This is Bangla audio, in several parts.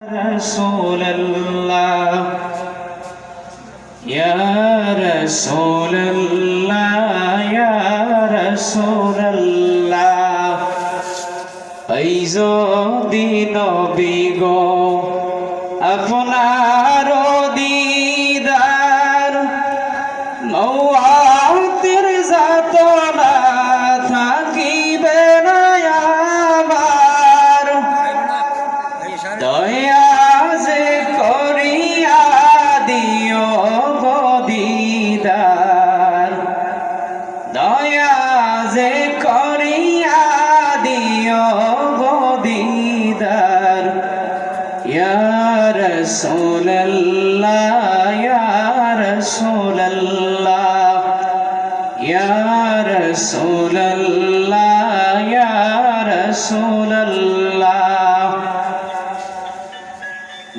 رسول الله يا رسول الله يا رسول الله এই যদি নবী গো আপনার দিদার মওয়াতের যাতনা থাকিবে না আবার দয়া যে করিয়া দিও গো দিদার দয়া যে করিয়া দিও গো দিদার ইয়া রাসূলুল্লাহ ইয়া রাসূলুল্লাহ ইয়া রাসূলুল্লাহ ইয়া রাসূলুল্লাহ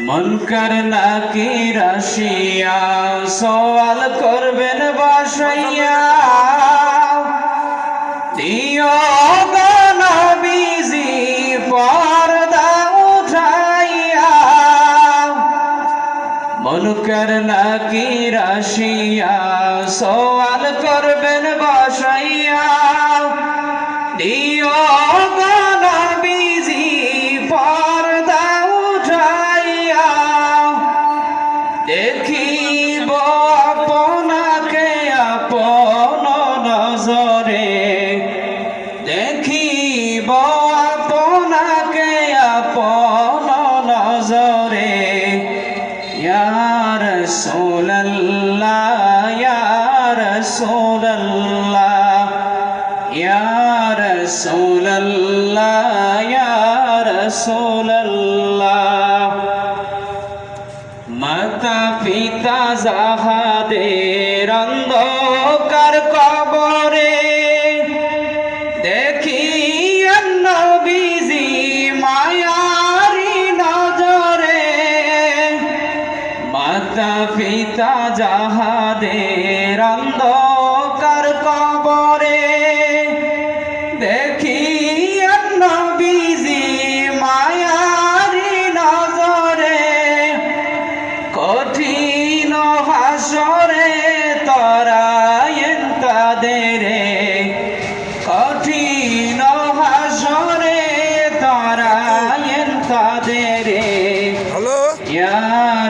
মুনকার নাকির আসিয়া সওয়াল করবেন বসাইয়া দিও গো নবীজি পর্দা উঠাইয়া মুনকার নাকির আসিয়া সওয়াল করবেন বসাইয়া দিও গো নবীজি পর্দা উঠাইয়া দেখিব আপনাকে আপন নজরে দেখিব আপনাকে আপন নজরে ইয়া রাসূলুল্লাহ ইয়া রাসূলুল্লাহ ইয়া রাসূলুল্লাহ ইয়া রাসূলুল্লাহ মাতা পিতা যাহাদের অন্ধকার কবরে দেখি নবীজি মায়ারি নজরে মাতা পিতা যাহাদের অন্ধকার কবরে দেখি নবীজি মায়ারি নজরে কঠিন হাসরে তরায়েন তাদেরে কঠিন হাসরে তরায়েন তাদেরে ইয়া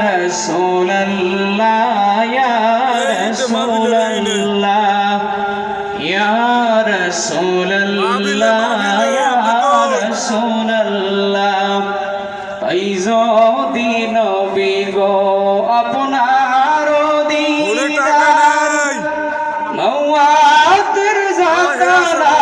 রাসূলুল্লাহ ইয়া রাসূলুল্লাহ ইয়া রাসূলুল্লাহ ইয়া রাসূলুল্লাহ এই যদি নবী গো আপনার দিদার মওয়াতের যাতনা